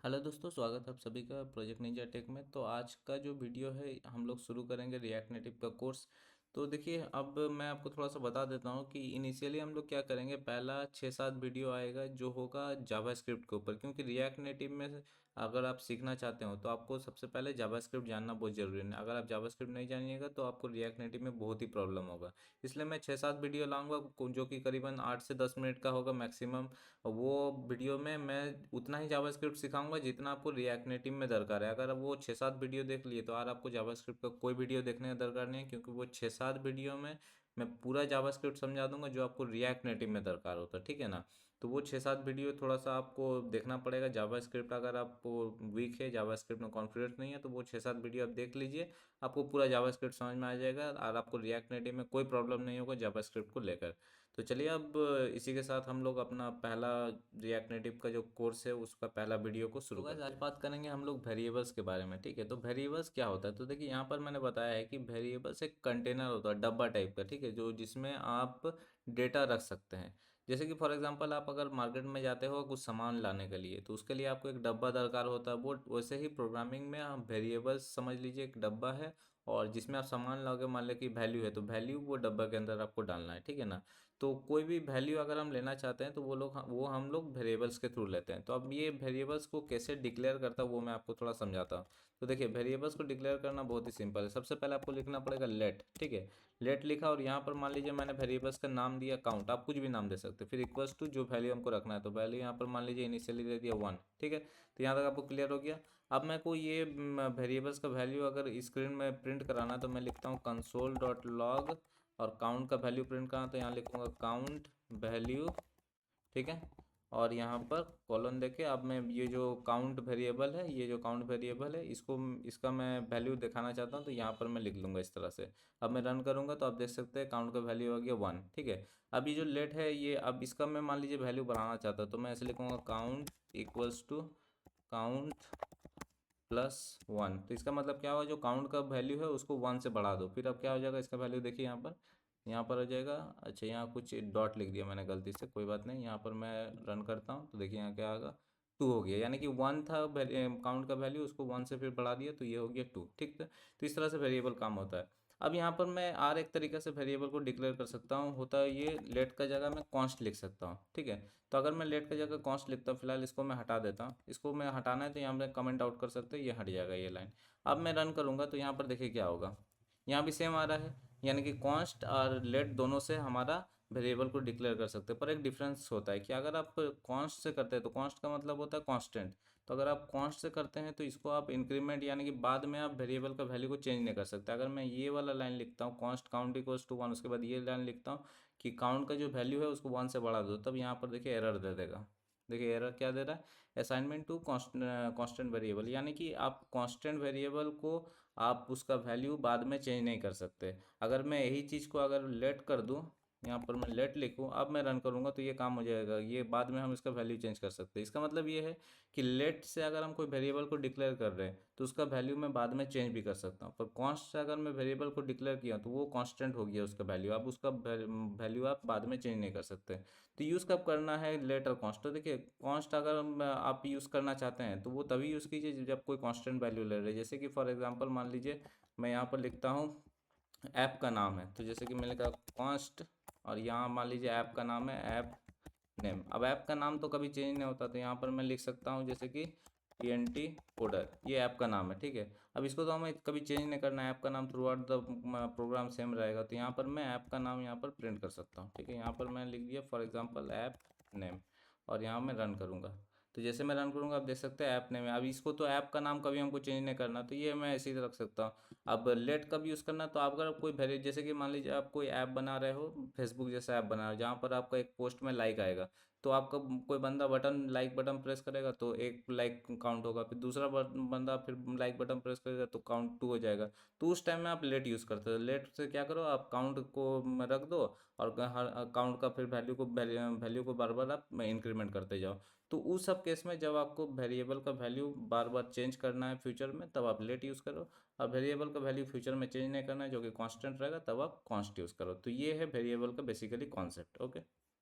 Hello दोस्तों, स्वागत है आप सभी का प्रोजेक्ट निंजा टेक में। तो आज का जो वीडियो है हम लोग शुरू करेंगे रिएक्ट नेटिव का कोर्स। तो देखिए, अब मैं आपको थोड़ा सा बता देता हूँ कि इनिशियली हम लोग क्या करेंगे। पहला 6-7 वीडियो आएगा जो होगा जावास्क्रिप्ट के ऊपर, क्योंकि रिएक्ट नेटिव में अगर आप सीखना चाहते हो तो आपको सबसे पहले जावास्क्रिप्ट जानना बहुत ज़रूरी है। अगर आप जावास्क्रिप्ट नहीं जानिएगा तो आपको रिएक्ट नेटिव में बहुत ही प्रॉब्लम होगा। इसलिए मैं 6-7 वीडियो लाऊंगा जो कि करीबन 8 से 10 मिनट का होगा मैक्सिमम। वो वीडियो में मैं उतना ही जावास्क्रिप्ट सिखाऊंगा जितना आपको रिएक्ट नेटिव में दरकार है। अगर आप वो 6-7 वीडियो देख लिए तो यार आपको जावास्क्रिप्ट का कोई वीडियो देखने का दरकार नहीं है, क्योंकि वो 6-7 वीडियो में मैं पूरा जावास्क्रिप्ट समझा दूंगा जो आपको रिएक्ट नेटिव में दरकार होता है। ठीक है ना। तो वो 6-7 वीडियो थोड़ा सा आपको देखना पड़ेगा। जावास्क्रिप्ट अगर आपको वीक है, जावास्क्रिप्ट में कॉन्फिडेंस नहीं है, तो वो 6-7 वीडियो आप देख लीजिए। आपको पूरा जावास्क्रिप्ट समझ में आ जाएगा और आपको रिएक्ट नेटिव में कोई प्रॉब्लम नहीं होगा जावास्क्रिप्ट को लेकर। तो चलिए, अब इसी के साथ हम लोग अपना पहला रिएक्ट नेटिव का जो कोर्स है उसका पहला वीडियो को शुरू करते हैं। आज बात करेंगे हम लोग वेरिएबल्स के बारे में। ठीक है, तो वेरिएबल्स क्या होता है। तो देखिए, यहाँ पर मैंने बताया है कि वेरिएबल्स एक कंटेनर होता है, डब्बा टाइप का। ठीक है, जो जिसमें आप डेटा रख सकते हैं। जैसे कि फॉर एग्जांपल आप अगर मार्केट में जाते हो कुछ सामान लाने के लिए, तो उसके लिए आपको एक डब्बा दरकार होता है। वो वैसे ही प्रोग्रामिंग में हम वेरिएबल्स समझ लीजिए एक डब्बा है, और जिसमें आप सामान लाओगे, मान लो कि वैल्यू है तो वैल्यू वो डब्बा के अंदर आपको डालना है। ठीक है ना। तो कोई भी वैल्यू अगर हम लेना चाहते हैं तो वो हम लोग वेरिएबल्स के थ्रू लेते हैं। तो अब ये वेरिएबल्स को कैसे डिक्लेयर करता है वो मैं आपको थोड़ा समझाता हूँ। तो देखिए, वेरिएबल्स को डिक्लेयर करना बहुत ही सिंपल है। सबसे पहले आपको लिखना पड़ेगा लेट। ठीक है, लेट लिखा और यहाँ पर मान लीजिए मैंने वेरिएबल्स का नाम दिया काउंट। आप कुछ भी नाम दे सकते हैं। फिर इक्वल्स टू जो वैल्यू हमको रखना है, तो वैल्यू यहाँ पर मान लीजिए इनिशियली दे दिया 1। ठीक है, तो यहाँ तक आपको क्लियर हो गया। अब मैं को ये वेरिएबल्स का वैल्यू अगर स्क्रीन में प्रिंट कराना, तो मैं लिखता हूँ कंसोल डॉट लॉग, और काउंट का वैल्यू प्रिंट करना तो यहाँ लिखूंगा काउंट वैल्यू। ठीक है, और यहाँ पर कॉलन देके अब मैं ये जो काउंट वेरिएबल है, ये जो काउंट वेरिएबल है, इसका मैं वैल्यू दिखाना चाहता हूँ, तो यहाँ पर मैं लिख लूँगा इस तरह से। अब मैं रन करूँगा तो आप देख सकते हैं काउंट का वैल्यू हो गया 1। ठीक है, अब ये जो लेट है ये, अब इसका मैं मान लीजिए वैल्यू बढ़ाना चाहता हूँ, तो मैं ऐसे लिखूँगा काउंट इक्वल्स टू काउंट +1। तो इसका मतलब क्या हुआ, जो काउंट का वैल्यू है उसको 1 से बढ़ा दो। फिर अब क्या हो जाएगा इसका वैल्यू, देखिए यहाँ पर हो जाएगा। अच्छा, यहाँ कुछ डॉट लिख दिया मैंने गलती से, कोई बात नहीं। यहाँ पर मैं रन करता हूँ तो देखिए यहाँ क्या आएगा, 2 हो गया। यानी कि 1 था काउंट का वैल्यू, उसको 1 से फिर बढ़ा दिया तो ये हो गया 2। ठीक है, तो इस तरह से वेरिएबल काम होता है। अब यहाँ पर मैं और एक तरीके से वेरिएबल को डिक्लेयर कर सकता हूँ। होता है ये, लेट का जगह मैं कॉन्स्ट लिख सकता हूँ। ठीक है, तो अगर मैं लेट का जगह कॉन्स्ट लिखता हूँ, फिलहाल इसको मैं हटा देता हूँ। इसको मैं हटाना है तो यहाँ पे कमेंट आउट कर सकते हैं, ये हट जाएगा ये लाइन। अब मैं रन करूँगा तो यहाँ पर देखिए क्या होगा, यहाँ भी सेम आ रहा है। यानी कि कॉन्स्ट और लेट दोनों से हमारा वेरिएबल को डिक्लेयर कर सकते हैं। पर एक डिफरेंस होता है कि अगर आप कॉन्स्ट से करते हैं तो कॉन्स्ट का मतलब होता है कांस्टेंट। तो अगर आप कॉन्स्ट से करते हैं तो इसको आप इंक्रीमेंट, यानी कि बाद में आप वेरिएबल का वैल्यू को चेंज नहीं कर सकते। अगर मैं ये वाला लाइन लिखता हूँ कॉन्स्ट काउंट इक्वल्स टू 1, उसके बाद ये लाइन लिखता हूँ कि काउंट का जो वैल्यू है उसको 1 से बढ़ा दो, तब यहाँ पर देखिए एरर दे देगा। देखिए एरर क्या दे रहा है, असाइनमेंट टू कांस्टेंट वेरिएबल। यानी कि आप कांस्टेंट वेरिएबल को आप उसका वैल्यू बाद में चेंज नहीं कर सकते। अगर मैं यही चीज़ को अगर लेट कर दूँ, यहाँ पर मैं लेट लिखूँ, अब मैं रन करूँगा तो ये काम हो जाएगा। ये बाद में हम इसका वैल्यू चेंज कर सकते हैं। इसका मतलब ये है कि लेट से अगर हम कोई वेरिएबल को डिक्लेयर कर रहे हैं तो उसका वैल्यू मैं बाद में चेंज भी कर सकता हूँ। पर कॉन्स्ट से अगर मैं वेरिएबल को डिक्लेयर किया तो वो कांस्टेंट हो गया उसका वैल्यू। अब उसका वैल्यू आप बाद में चेंज नहीं कर सकते। तो यूज़ कब करना है लेट और कॉन्स्ट, तो देखिए कॉन्स्ट अगर आप यूज़ करना चाहते हैं तो वो तभी यूज़ कीजिए जब कोई कांस्टेंट वैल्यू ले रहे हैं। जैसे कि फॉर एग्जांपल मान लीजिए मैं यहाँ पर लिखता हूँ ऐप का नाम है, तो जैसे कि मैंने कहा कॉन्स्ट, और यहाँ मान लीजिए ऐप का नाम है ऐप नेम। अब ऐप का नाम तो कभी चेंज नहीं होता, तो यहाँ पर मैं लिख सकता हूँ जैसे कि PNT कोडर, ये ऐप का नाम है। ठीक है, अब इसको तो हमें कभी चेंज नहीं करना है, ऐप का नाम throughout the programme same रहेगा। तो यहाँ पर मैं ऐप का नाम यहाँ पर प्रिंट कर सकता हूँ। ठीक है, यहाँ पर मैं लिख दिया फॉर एग्जांपल ऐप नेम, और यहाँ मैं रन करूँगा। तो जैसे मैं रन करूँगा आप देख सकते हैं ऐप नेम है। अब इसको तो ऐप का नाम कभी हमको चेंज नहीं करना, तो ये मैं ऐसे ही रख सकता हूँ। अब लेट कब यूज़ करना, तो आप अगर कोई वेरी, जैसे कि मान लीजिए आप कोई ऐप बना रहे हो, फेसबुक जैसा ऐप बना रहे हो जहाँ पर आपका एक पोस्ट में लाइक आएगा, तो आपका कोई बंदा लाइक बटन प्रेस करेगा तो एक लाइक काउंट होगा। फिर दूसरा बंदा फिर लाइक बटन प्रेस करेगा तो काउंट 2 हो जाएगा। तो उस टाइम में आप लेट यूज़ करते हो। लेट से क्या करो, आप काउंट को रख दो, और हर काउंट का फिर वैल्यू को बार बार आप इंक्रीमेंट करते जाओ। तो उस सब केस में जब आपको वेरिएबल का वैल्यू बार बार चेंज करना है फ्यूचर में, तब आप लेट यूज़ करो। अब वेरिएबल का वैल्यू फ्यूचर में चेंज नहीं करना है, जो कि कांस्टेंट रहेगा, तब आप कांस्ट यूज़ करो। तो ये है वेरिएबल का बेसिकली कॉन्सेप्ट। ओके।